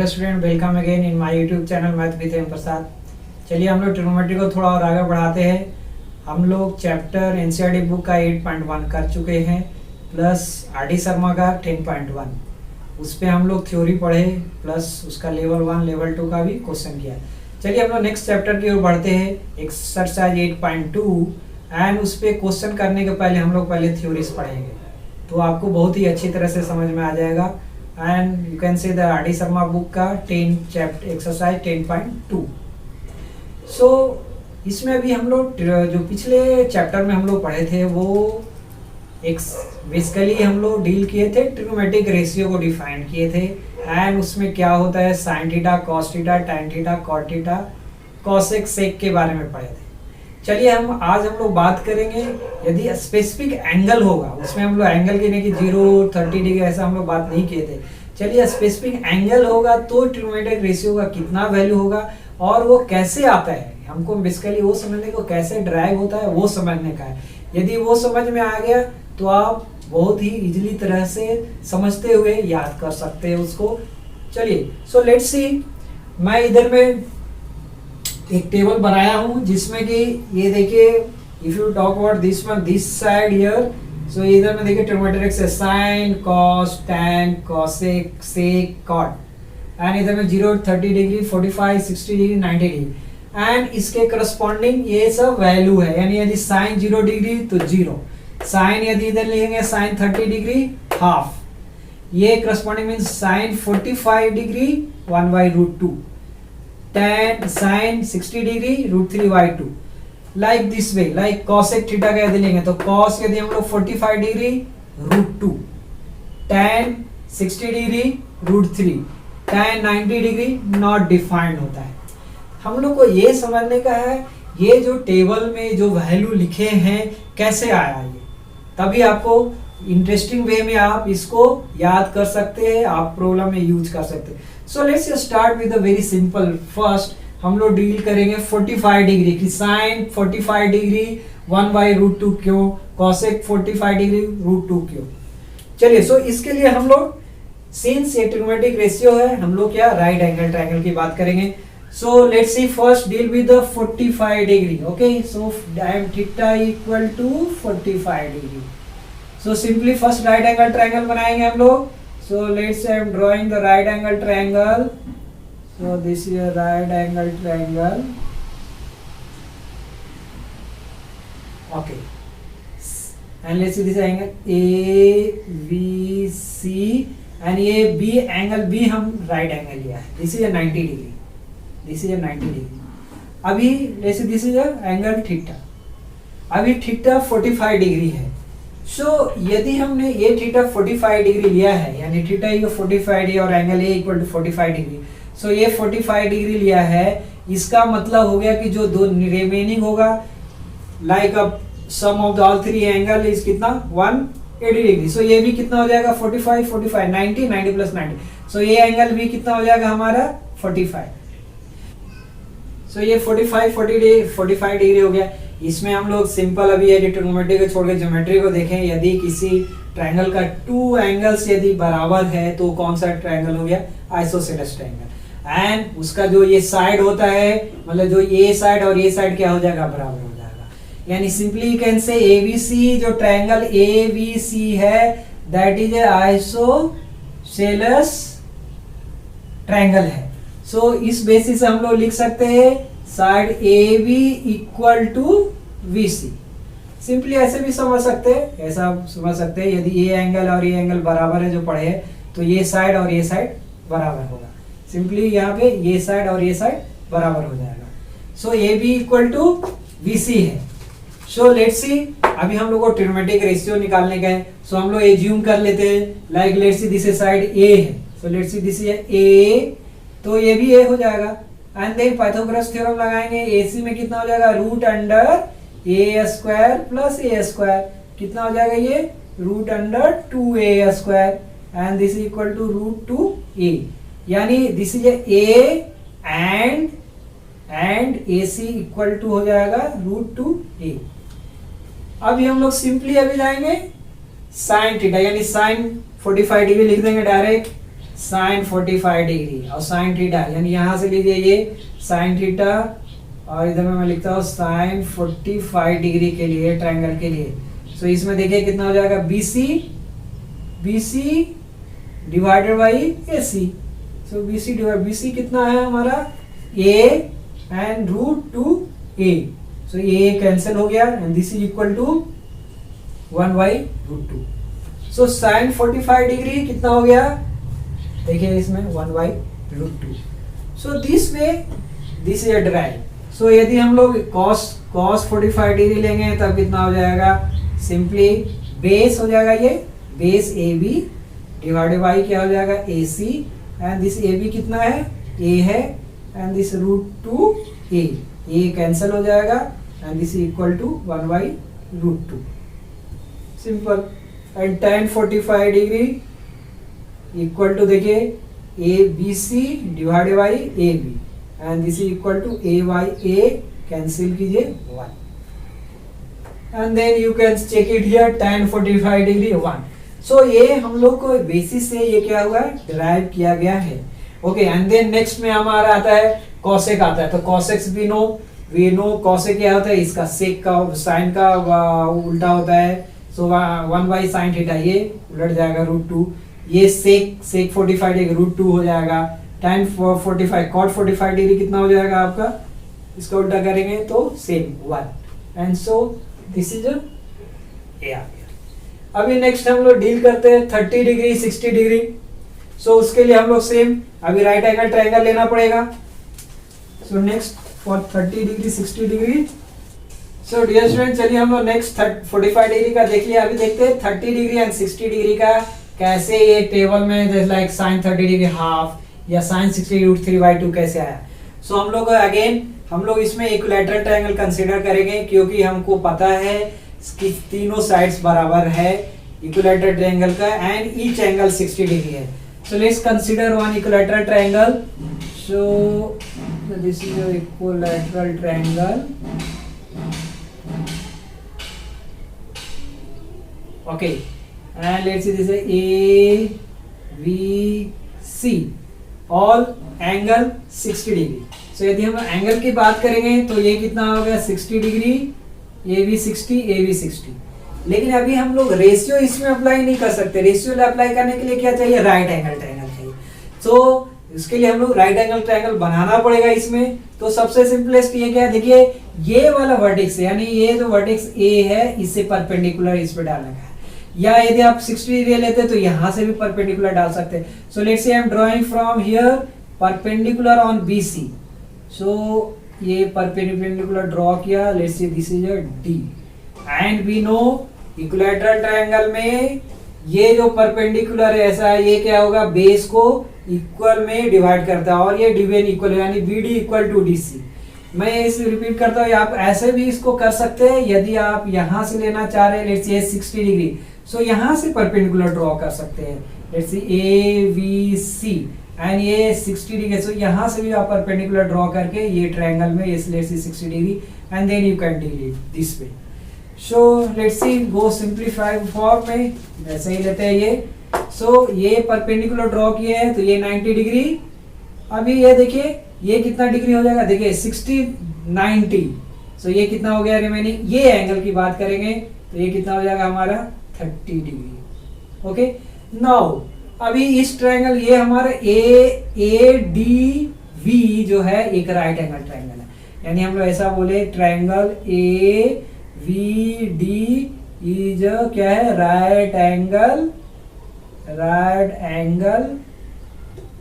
Hello student, welcome again in my YouTube channel math with M Prasad. चलिए हम लोग trigonometry को थोड़ा और आगे बढ़ाते हैं। हम लोग चैप्टर एनसीईआरटी बुक का 8.1 कर चुके हैं, प्लस आर.डी. शर्मा का 10.1। उस पर हम लोग थ्योरी पढ़े, प्लस उसका लेवल 1 लेवल 2 का भी क्वेश्चन किया। चलिए हम लोग नेक्स्ट चैप्टर की ओर बढ़ते हैं, एक्सरसाइज 8.2। एंड उस पर क्वेश्चन करने के पहले हम लोग पहले थ्योरीज पढ़ेंगे, तो आपको बहुत ही अच्छी तरह से समझ में आ जाएगा। And you can say the RD. Sharma book का 10 चैप्टर एक्सरसाइज 10.2। सो इसमें अभी हम लोग जो पिछले चैप्टर में हम लोग पढ़े थे वो बेसिकली हम लोग डील किए थे, ट्रिग्नोमेट्रिक रेशियो को डिफाइन किए थे। एंड उसमें क्या होता है, sine theta, cos theta, tan theta, cot theta, cosec, sec के बारे में पढ़े थे। चलिए आज हम लोग बात करेंगे, यदि स्पेसिफिक एंगल होगा, उसमें हम लोग एंगल की नहीं कि 0, 30 डिग्री ऐसा हम लोग बात नहीं किए थे। चलिए स्पेसिफिक एंगल होगा तो ट्रिग्नोमेट्रिक रेशियो का कितना वैल्यू होगा और वो कैसे आता है, हमको बेसिकली वो समझने को कैसे ड्राइव होता है वो समझने का है। यदि वो समझ में आ गया तो आप बहुत ही इजीली तरह से समझते हुए याद कर सकते हैं उसको। चलिए सो लेट्स सी, मैं इधर में एक टेबल बनाया हूं जिसमें कि ये देखिए, if you talk about this one, this side here, so इधर में देखिए ट्रिग्नोमेट्रिक से sine, cos, tan, cosec, sec, cot. And इधर में 0, 30 डिग्री, 45, 60 डिग्री, 90 डिग्री। एंड इसके करस्पॉन्डिंग ये सब वैल्यू है, यानी यदि साइन 0 डिग्री तो 0, साइन यदि इधर लेंगे साइन 30 डिग्री हाफ, ये corresponding means sine 45 degree 1/√2, tan sin 60 degree √3/2, like this way. Like cosec theta का यदि लेंगे तो cos यदि हम लोग 45 degree √2, tan 60 degree √3, tan 90 degree not defined होता है। हम लोग को ये समझने का है ये जो टेबल में जो वैल्यू लिखे हैं कैसे आया ये, तभी आपको इंटरेस्टिंग वे में आप इसको याद कर सकते हैं, आप प्रॉब्लम में यूज कर सकते हैं। So let's start with a very simple. First हम लोग डील करेंगे 45 डिग्री की, साइन 45 डिग्री 1/√2 क्यों, कॉसेक 45 डिग्री √2 क्यों। चलिए सो इसके लिए हम लोग सिंस ये ट्रिग्नोमेट्रिक रेशियो है, हम लोग क्या राइट एंगल ट्रायंगल की बात करेंगे। So let's see, first deal with the 45 degree. Okay, so tan theta equal to 45 degree. So simply first right angle triangle बनाएंगे हम लोग। So let's say I am drawing the right angle triangle. So this is a right angle triangle. Okay. And let's see this angle ABC, and ये B angle B हम right angle लिया है. This is a 90 degree. This is a 90 degree. अभी let's see this is a angle theta. अभी theta 45 degree है। सो यदि हमने ये थीटा 45 डिग्री लिया है, यानी थीटा 45 डिग्री और angle A equal to 45 degree, so ये 45 डिग्री लिया है, इसका मतलब हो गया कि जो दो रिमेनिंग होगा, लाइक अब sum of the all three angle is कितना 180 डिग्री। सो ये भी कितना हो जाएगा 45, 45, 90, 90 प्लस 90। सो ये एंगल भी कितना हो जाएगा हमारा 45। सो ये 45 डिग्री हो गया। इसमें हम लोग सिंपल अभी यदि ट्रिग्नोमेट्री को छोड़ के ज्योमेट्री को देखें, यदि किसी ट्रायंगल का 2 एंगल्स यदि बराबर है तो कौन सा ट्रायंगल हो गया, आइसोसेलेस ट्रायंगल। एंड उसका जो ये साइड होता है, मतलब जो ये साइड और ये साइड क्या हो जाएगा, बराबर हो जाएगा। यानी simply you can say ABC, जो ट्रायंगल एबीसी है that is a isosceles triangle है। सो इस बेसिस से हम लोग लिख सकते हैं side A B equal to B C. Simply ऐसे भी समझ सकते हैं, ऐसा समझ सकते हैं, यदि ये एंगल और ये एंगल बराबर है जो पढ़े तो ये साइड और ये साइड बराबर होगा। सिंपली यहाँ पे ये साइड और ये साइड बराबर हो जाएगा। So A B equal to B C है। सो लेट्स सी, अभी हम लोग को ट्रिग्नोमेट्रिक रेशियो निकालने का है। सो हम लोग एज्यूम कर लेते हैं, like let's see this side A है, सो लेट्स सी दिस ए, तो ये भी ए हो जाएगा। एंड देन पाइथागोरस थ्योरम लगाएंगे, AC में कितना हो जाएगा √A² प्लस A², कितना हो जाएगा ये √2A², and this is equal to √2A, यानी this is A and AC equal to हो जाएगा √2A। अभी हम लोग सिंपली अभी जाएंगे साइन थीटा, यानी साइन 45 डिग्री लिख देंगे डायरेक्ट। साइन 45 डिग्री और साइन थीटा, यानी यहाँ से लीजिए ये साइन थीटा और इधर में मैं लिखता हूँ साइन 45 डिग्री के लिए ट्रायंगल के लिए। सो इसमें देखिए कितना हो जाएगा, BC divided by AC। So BC कितना है हमारा, A एंड √2A। सो ये कैंसिल हो गया and this is equal to 1/√2। So sine 45 degree कितना हो गया, देखिए इसमें 1/√2। So this way this is a derive. So यदि हम लोग cos 45 डिग्री लेंगे तब कितना हो जाएगा, सिंपली बेस हो जाएगा, ये बेस AB डिवाइडेड बाई क्या हो जाएगा, AC एंड दिस AB कितना है, A है एंड दिस √2A, ये कैंसिल हो जाएगा and this equal to 1/√2। Simple. And tan 45 degree equal to देखिए ABC divided by AB and this is equal to A/A, cancel कीजिए 1 and then you can check it here, tan 45 degree 1। So ये हम लोग को basis से ये क्या हुआ, डिराइव किया गया है। ओके, एंड देन नेक्स्ट में हमारा आता है कॉसेक आता है। तो कॉसेक्स वी नो कॉसेक क्या होता है, इसका सेक का साइन का उल्टा होता है। सो 1/sin थीटा, ये उलट जाएगा √2। ये सेक 45 डिग्री √2 हो जाएगा। tan 45 cot 45 डिग्री कितना हो जाएगा आपका, इसका उल्टा करेंगे तो same 1 and so this is A आ गया। अभी नेक्स्ट हम लोग डील करते हैं 30 डिग्री 60 डिग्री। सो उसके लिए हम लोग सेम अभी राइट एंगल ट्रायंगल लेना पड़ेगा। So next for 30 degree 60 degree. So dear student, चलिए हम लोग नेक्स्ट 45 डिग्री का देख लिया। अभी देखते हैं 30 डिग्री एंड 60 डिग्री का कैसे ये टेबल में जैसे लाइक साइन 30 डिग्री हाफ या साइन 60 √3/2 कैसे आया। सो हम लोग अगेन हम लोग इसमें इक्विलैटरल ट्रायंगल कंसीडर करेंगे, क्योंकि हमको पता है कि तीनों साइड्स बराबर है इक्विलैटरल ट्रायंगल का एंड ईच एंगल 60 डिग्री है। So let's consider one equilateral triangle. So this is your equilateral triangle. Okay, and let's see this is ABC, all angle 60 degree. So यदि हम एंगल की बात करेंगे तो ये कितना हो गया, 60 डिग्री, AB 60। लेकिन अभी हम लोग रेशियो इसमें अप्लाई नहीं कर सकते। रेशियो अप्लाई करने के लिए क्या चाहिए, राइट एंगल ट्रायंगल चाहिए। सो इसके लिए हम लोग राइट एंगल ट्रायंगल बनाना पड़ेगा इसमें। तो सबसे सिंपलेस्ट ये क्या है, देखिए ये वाला वर्टेक्स यानी ये जो वर्टेक्स A है इससे परपेंडिकुलर इस पे डालना है, या यदि आप 60 डिग्री लेते हैं तो यहां से भी परपेंडिकुलर डाल सकते हैं। So let's say I am drawing from here perpendicular on BC। So ये परपेंडिकुलर ड्रॉ किया, let's say this is a D and we know equilateral triangle में ये जो परपेंडिकुलर है ऐसा है, ये क्या होगा, बेस को इक्वल में डिवाइड करता है और ये डिवीजन इक्वल यानी BD इक्वल टू DC। मैं इसे रिपीट करता हूँ, आप ऐसे भी इसको कर सकते हैं। यदि आप यहां से लेना चाह रहे हैं लेट्स से 60 डिग्री, सो यहां से परपेंडिकुलर ड्रॉ कर सकते हैं, लेट्स से ABC एंड ये 60 डिग्री। सो यहां से भी आप परपेंडिकुलर ड्रॉ करके ये ट्रायंगल में ये let's say 60 degree and then you can deal it this way. So let's see go simplified form में वैसे ही लेते हैं ये। सो ये परपेंडिकुलर ड्रॉ किए हैं तो ये 90 डिग्री। अभी ये देखिए ये कितना डिग्री हो जाएगा, देखिए 60 90। सो ये कितना हो गया रिमेनिंग, ये एंगल की बात करेंगे तो ये कितना हो जाएगा हमारा 30 डिग्री। ओके, नाउ अभी इस ट्रायंगल ये हमारा ADV जो है एक राइट एंगल ट्रायंगल है, यानी हम लोग ऐसा बोले ट्रायंगल AVD इज क्या है, राइट एंगल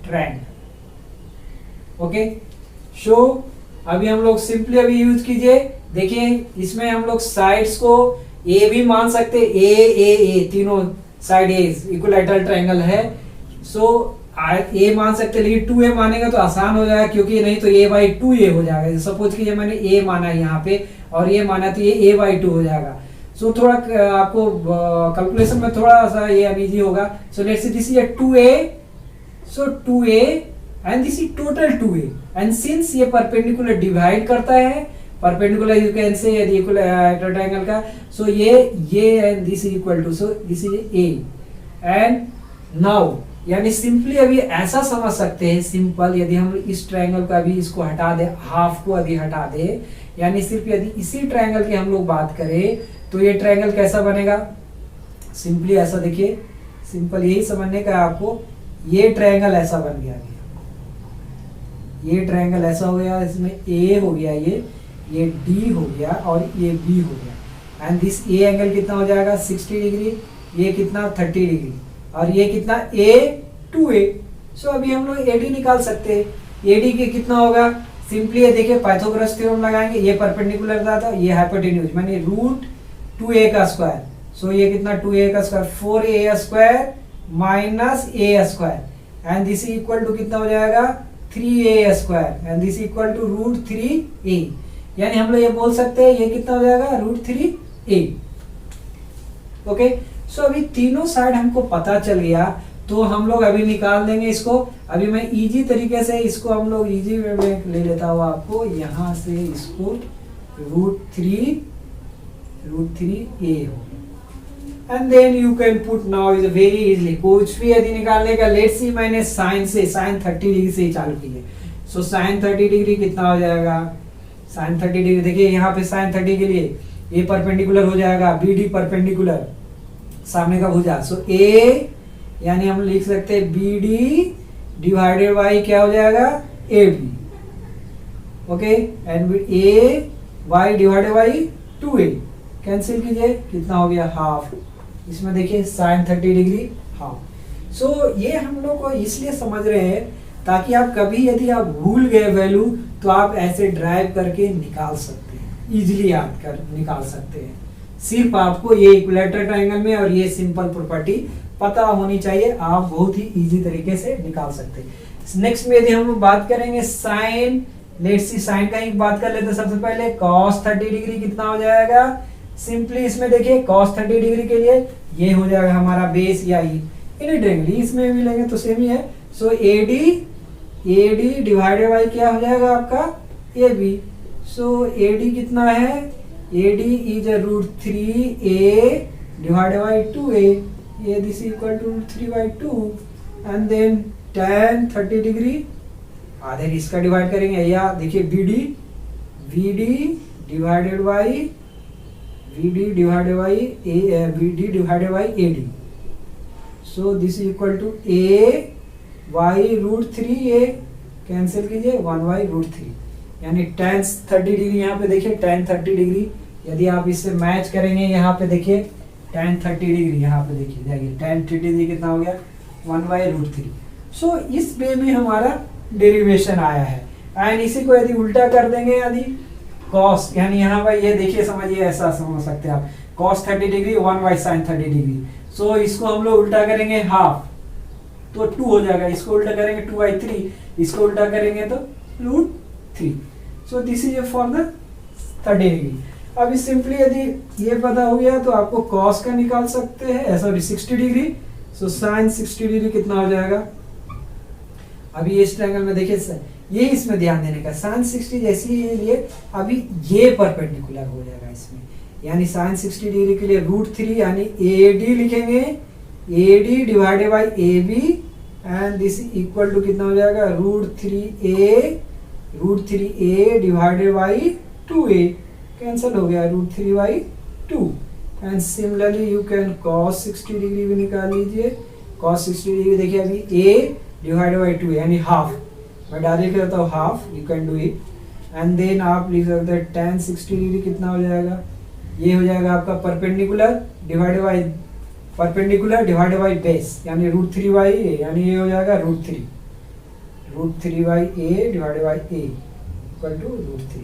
ट्रायंगल। ओके, सो अभी हम लोग सिंपली अभी यूज कीजिए। देखिए इसमें हम लोग साइड्स को ए भी मान सकते, ए तीनों साइड ए इक्विलैटरल ट्रायंगल है। सो ए मान सकते, लेकिन 2A मानेगा तो आसान हो जाएगा, क्योंकि नहीं तो A/2A हो जाएगा। सपोज कीजिए मैंने ए माना यहाँ पे और ये माना तो ये A/2 हो जाएगा। सो थोड़ा आपको कैलकुलेशन में थोड़ा सा ये अनइजी होगा। सो let's say this is 2A, so 2A and this is total 2A and since ये परपेंडिकुलर डिवाइड करता है, परपेंडिकुलर यू कैन से यदि इक्विलैटरल ट्रायंगल का, सो ये and this is equal to, so this is A and now यानी simply अभी ऐसा समझ सकते हैं, सिंपल, यदि हम इस ट्रायंगल का भी इसको हटा दे, हाफ को यदि हटा दे, यानी सिर्फ यदि इसी ट्रायंगल की हम लोग बात करें तो ये ट्रायंगल कैसा बनेगा, सिंपली ऐसा देखिए, सिंपल यही समझने का आपको, ये ट्रायंगल ऐसा बन गया, ये ट्रायंगल ऐसा हो गया, इसमें ए हो गया, ये डी हो गया और ये बी हो गया, एंड दिस ए एंगल कितना हो जाएगा 60 डिग्री, ये कितना 30 डिग्री, और ये कितना ए टू ए। सो अभी हम लोग एडी निकाल सकते हैं, एडी के कितना होगा, सिंपली ये देखिए पाइथागोरस थ्योरम लगाएंगे, ये परपेंडिकुलर था ये हाइपोटेन्यूज माने रूट 2a का स्क्वायर, सो ये कितना 2a का square 4a square minus a square, and this equal to कितना हो जाएगा 3a square, and this equal to root 3a, यानी हम लोग ये बोल सकते हैं ये कितना हो जाएगा रूट 3a। ओके, सो अभी तीनों साइड हमको पता चल गया, तो हम लोग अभी निकाल देंगे इसको। अभी मैं इजी तरीके से इसको हम लोग इजी वे में ले लेता हूँ आपको, यहाँ से इसको रूट 3a हो, and then you can put now is very easily, कुछ भी यदि निकालने का, लेट्स सी मैंने साइन से, साइन 30 डिग्री से ही चालू की है, सो साइन 30 डिग्री कितना हो जाएगा, साइन 30 डिग्री देखिए यहाँ पे साइन 30 के लिए ये परपेंडिकुलर हो जाएगा, बी डी परपेंडिकुलर सामने का भुजा, सो ए यानी हम लिख सकते हैं बी डी डिवाइडेड बाई क्या हो जाएगा A B, okay, and A Y divided by 2a, cancel कीजिए कितना हो गया हाफ, इसमें देखिए साइन 30 डिग्री हाफ। सो ये हम लोग को इसलिए समझ रहे हैं ताकि आप कभी यदि आप भूल गए वैल्यू तो आप ऐसे ड्राइव करके निकाल सकते हैं, इजीली याद कर निकाल सकते हैं, सिर्फ आपको ये इक्विलैटरल ट्रायंगल में और ये सिंपल प्रॉपर्टी पता होनी चाहिए, आप बहुत ही इजी तरीके से निकाल सकते हैं। नेक्स्ट में यदि हम बात करेंगे साइन, लेट्स सी साइन का ही बात कर लेते हैं। सबसे पहले cos 30 डिग्री कितना हो जाएगा, सिंपली इसमें देखिए cos 30 डिग्री के लिए ये हो जाएगा हमारा बेस या ई इन ट्रायंगल, इसमें भी लेंगे तो सेम ही है, सो AD डिवाइडेड बाई क्या हो जाएगा आपका AB, सो AD कितना है, AD is root 3a divided by 2a, ये this equal to 3/2, and then tan 30 degree आधे इसका डिवाइड करेंगे, या देखिए VD divided by AD, so this equal to a y root 3a, cancel कीजिए 1/√3, यानी tan 30 डिग्री यहाँ पे देखिए tan 30 डिग्री, यदि आप इससे मैच करेंगे यहाँ पे देखिए tan 30 डिग्री, यहाँ पे देखिए tan 30 डिग्री कितना हो गया 1/√3। सो इस वे में हमारा डेरिवेशन आया है, एंड इसी को यदि उल्टा कर देंगे, यदि cos यानी यहाँ पर ये देखिए समझिए, ऐसा समझ सकते हैं आप, cos 30 डिग्री 1/sin 30 डिग्री, सो इसको हम लोग उल्टा करेंगे हाफ तो 2 हो जाएगा, इसको उल्टा करेंगे 2/3, इसको उल्टा करेंगे तो √3, सो this is for the 30 degree. अभी सिंपली यदि ये पता हो गया तो आपको cos का निकाल सकते हैं, सॉरी 60 डिग्री, सो sin 60 डिग्री कितना हो जाएगा, अभी इस ट्रायंगल में देखिए ये इसमें ध्यान देने का, sin 60 जैसे ही लिए अभी ये परपेंडिकुलर हो जाएगा इसमें, यानी sin 60 डिग्री के लिए √3 यानी AD लिखेंगे, AD divided by AB, and this equal to कितना हो जाएगा √3a divided by 2a, cancel हो गया √3/2, and similarly you can cos 60 degree भी निकाल लीजिए, cos 60 डिग्री देखिए अभी a डिवाइडेड बाई 2 यानी हाफ, मैं डायरेक्ट करता हूँ half, you can do it, and then आप लिख सकते हैं tan 60 डिग्री कितना हो जाएगा, ये हो जाएगा आपका परपेंडिकुलर डिवाइडेड बाई बेस यानी √3/a, यानी ये हो जाएगा √3/a divided by a equal to √3,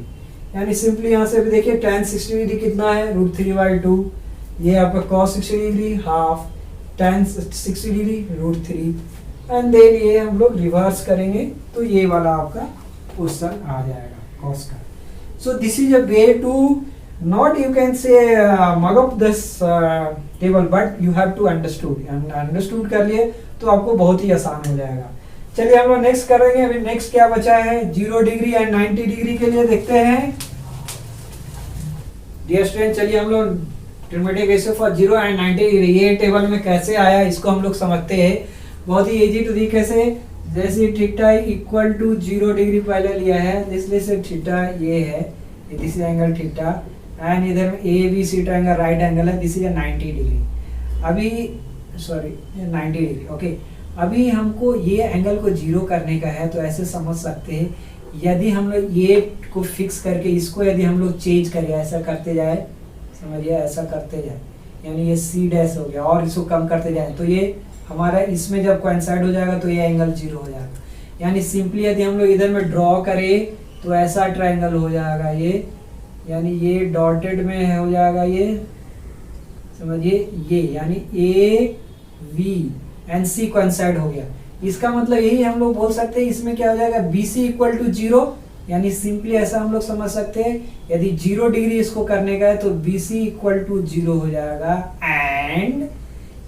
यानी सिंपली यहाँ से भी देखिए tan 60 डिग्री कितना है √3/2, ये आपका cos 60 degree half, tan 60 degree √3, and then ये हम लोग रिवर्स करेंगे तो ये वाला आपका क्वेश्चन आ जाएगा cos का। So this is a way to not you can say mug up this table, but you have to understood कर लिए तो आपको बहुत ही आसान हो जाएगा। चलिए हम लोग नेक्स्ट करेंगे, अभी नेक्स्ट क्या बचा है 0 डिग्री एंड 90 डिग्री के लिए देखते हैं। डियर स्टूडेंट, चलिए हम लोग trigonometric ratio for 0 and 90 degree ये टेबल में कैसे आया इसको हम लोग समझते हैं। बहुत ही इजी तरीके से, जैसे थीटा इक्वल टू 0 डिग्री पहले लिया है, इसलिए से थीटा ये है, this is angle theta, and इधर में A B C angle right angle है, दिस इज 90 डिग्री। अभी सॉरी 90 डिग्री, ओके। अभी हमको ये एंगल को 0 करने का है, तो ऐसे समझ सकते हैं, यदि हम लोग ये को फिक्स करके इसको यदि हम लोग चेंज करें, ऐसा करते जाए, समझिए ऐसा करते जाए, यानी ये सी डैश हो गया, और इसको कम करते जाए, तो ये हमारा इसमें जब कोइंसाइड हो जाएगा तो ये एंगल 0 हो जाएगा। यानी सिंपली यदि हम लोग इधर में ड्रॉ करें तो ऐसा ट्रायंगल हो जाएगा ये, यानी ये डॉटेड में हो जाएगा ये, समझिए ये, यानी A V and C coincide हो गया। इसका मतलब यही हम लोग बोल सकते हैं, इसमें क्या हो जाएगा, बी सी इक्वल टू 0, यानी सिंपली ऐसा हम लोग समझ सकते हैं, यदि 0 डिग्री इसको करने का है तो बी सी इक्वल टू 0 हो जाएगा। एंड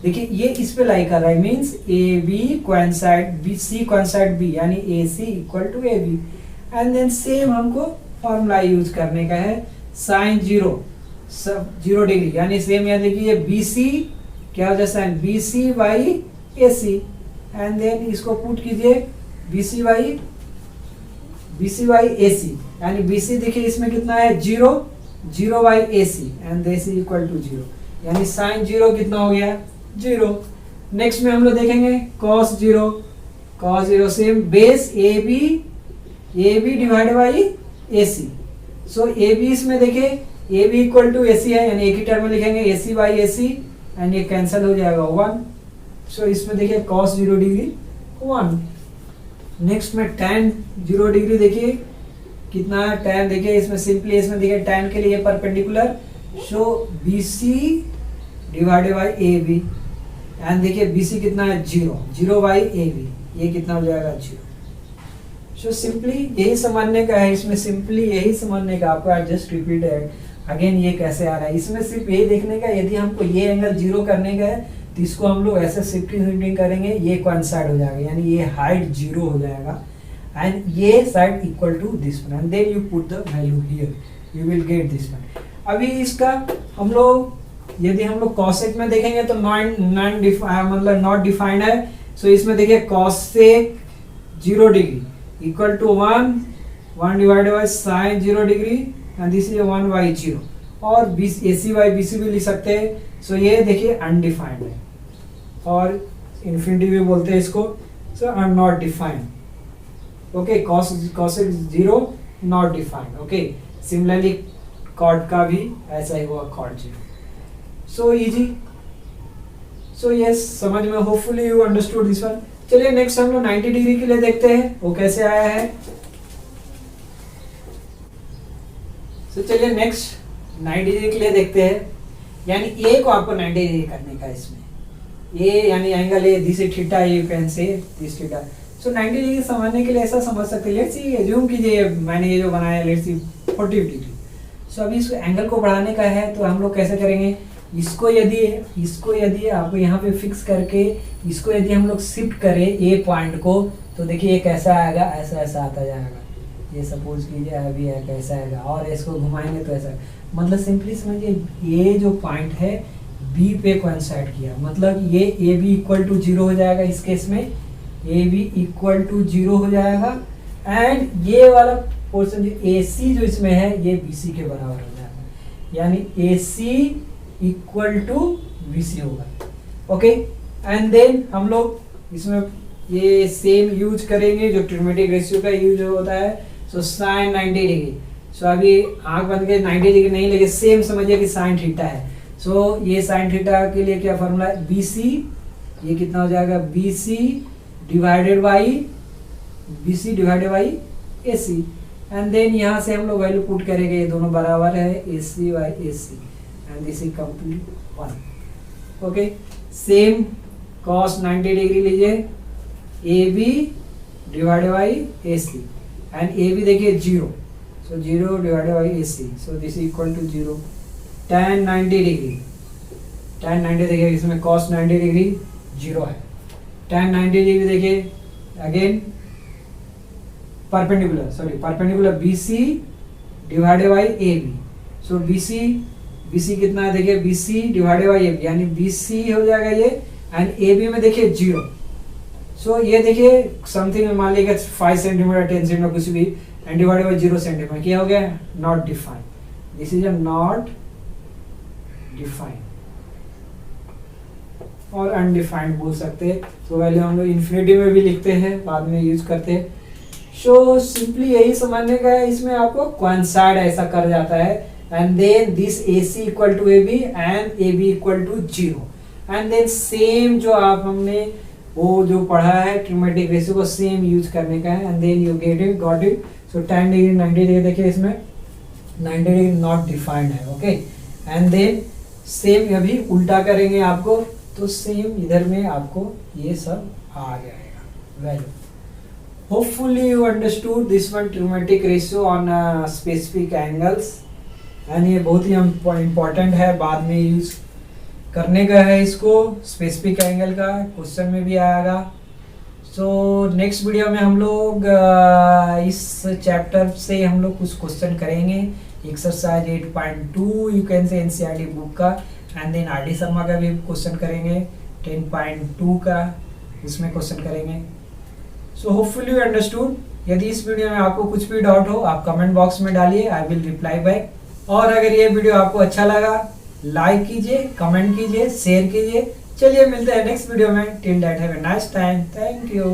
देखिए ये इस पे लाई कर रहा है, means A B coincide B C coincide B, यानी A C equal to A B. And then same हमको फॉर्मूला यूज करने का है, साइन 0 डिग्री, यानी सेम यहाँ देखिए बी सी क्या हो जाए, sine B C by A C, and then इसको पुट कीजिए B C by A C, यानी बी सी देखिए इसमें कितना है 0 by A C, and this is equal to 0, यानी साइन 0 कितना हो गया 0। नेक्स्ट में हम लोग देखेंगे cos 0 same base A B divide by A C. So A B इसमें देखिए A B equal to A C है, यानी एक ही टर्म में लिखेंगे A C by A C, and ये कैंसिल हो जाएगा 1। सो इसमें देखिए कॉस 0 डिग्री 1। नेक्स्ट में tan 0 डिग्री देखिए कितना है, tan देखिए इसमें सिंपली इसमें देखिए tan के लिए perpendicular, so B C divided by A B, and देखिए बी सी कितना है 0 बाई ए बी, ये कितना हो जाएगा 0। सो सिंपली यही समझने का है, इसमें सिंपली यही समझने का, आपको जस्ट रिपीट अगेन ये कैसे आ रहा है, इसमें सिर्फ ये देखने का, यदि हमको ये एंगल 0 करने का है तो इसको हम लोग ऐसे शिफ्टिंग करेंगे, ये कोइंसाइड हो जाएगा, यानी ये हाइट 0 हो जाएगा, एंड ये side equal to this one, and then you put the value here, you will get this one. अभी इसका हम लोग यदि हम लोग कॉसेक में देखेंगे तो मतलब नॉट डिफाइंड है, सो इसमें देखिए cosec 0 degree equal to 1 divided by sine 0 degree, and this is 1 by 0, और ए सी बाई बी सी भी लिख सकते हैं। सो ये देखिए अनडिफाइंड है, और इन्फिनिटी भी बोलते हैं इसको, so not defined. Okay, cosec 0 not defined. Okay, similarly cot का भी ऐसा ही हुआ, cot 0। So easy, so yes, समझ में, hopefully you understood this one. चलिए नेक्स्ट हम लोग 90 डिग्री के लिए देखते हैं वो कैसे आया है। सो चलिए नेक्स्ट 90 डिग्री के लिए देखते हैं, यानी ए को आपको 90 डिग्री करने का, इसमें ए यानी angle A, this is theta, you can say this theta. So 90 degree समझने के लिए ऐसा समझ सकते हैं, लेट्स सी अज्यूम कीजिए मैंने ये जो बनाया, लेट्स सी 40 डिग्री। सो अभी इसको एंगल को बढ़ाने का है, तो हम लोग कैसे करेंगे, इसको यदि आपको यहाँ पे फिक्स करके इसको यदि हम लोग शिफ्ट करें ए पॉइंट को, तो देखिए ये कैसा आएगा, ऐसा आता जाएगा, ये सपोज कीजिए अभी है कैसा आएगा, और इसको घुमाएंगे तो ऐसा, मतलब सिंपली समझिए ये जो पॉइंट है बी पे कोइंसाइड किया, मतलब ये ए बी इक्वल टू 0 हो जाएगा, इस केस में ए बी इक्वल टू 0 हो जाएगा, एंड ये वाला पोर्शन जो ए सी जो इसमें है ये बी सी के बराबर हो जाएगा, यानी A C equal to B C होगा। ओके, एंड देन हम लोग इसमें ये सेम यूज करेंगे जो ट्रिग्नोमेट्रिक रेशियो का यूज होता है, सो साइन 90 डिग्री। सो अभी आंख बंद के 90 डिग्री नहीं लगे, सेम समझिए कि साइन थीटा है। सो ये साइन थीटा के लिए क्या फॉर्मूला है, बी सी, ये कितना हो जाएगा B C divided by A C, and then यहाँ से हम लोग वैल्यू पुट करेंगे, ये दोनों बराबर है A C by A C, and this is complete 1। Okay, same cos 90 degree लीजिए, A B divided by A C, and A B देखिए 0, so 0 divided by AC, so this is equal to 0। tan 90 degree, tan 90 देखिए इसमें cos 90 degree 0 है, tan 90 degree देखिए again perpendicular BC divided by AB, so BC कितना है देखिए BC divided by AB, यानी BC हो जाएगा ये, एंड AB में देखिए 0, सो ये देखिए समथिंग में मान लीजिए 5 सेंटीमीटर 10 सेंटीमीटर कुछ भी एंड डिवाइडेड बाय 0 सेंटीमीटर, क्या हो गया? Not defined. This is a not defined और अनडिफाइंड बोल सकते हैं। तो वैल्यू हम लोग इन्फिनिटी में भी लिखते हैं, बाद में यूज करते हैं। सो सिंपली यही समझने का है, इसमें आपको कोइंसाइड ऐसा कर जाता है and then this AC equal to AB and AB equal to 0 and then same जो आप हमने वो जो पढ़ा है ट्रिग्नोमेट्रिक रेशियो को सेम यूज करने का है and then you get it got it. So 10 degree 90 degree देखिए इसमें 90 डिग्री नॉट डिफाइंड है, ओके। एंड देन सेम अभी उल्टा करेंगे आपको, तो सेम इधर में आपको ये सब आ जाएगा value. Hopefully you understood this one trigonometric ratio on specific angles and ये बहुत ही इम्पोर्टेंट है, बाद में यूज करने का है इसको। स्पेसिफिक एंगल का क्वेश्चन में भी आएगा। सो नेक्स्ट वीडियो में हम लोग इस चैप्टर से हम लोग कुछ क्वेश्चन करेंगे। Exercise 8.2 you can say NCERT book का एंड देन RD शर्मा का भी क्वेश्चन करेंगे 10.2 का, उसमें क्वेश्चन करेंगे। So hopefully you understood. यदि इस वीडियो में आपको कुछ भी डाउट हो आप कमेंट बॉक्स में डालिए, आई विल रिप्लाई बैक। और अगर ये वीडियो आपको अच्छा लगा लाइक कीजिए, कमेंट कीजिए, शेयर कीजिए। चलिए मिलते हैं नेक्स्ट वीडियो में। Till that have a nice time, thank you.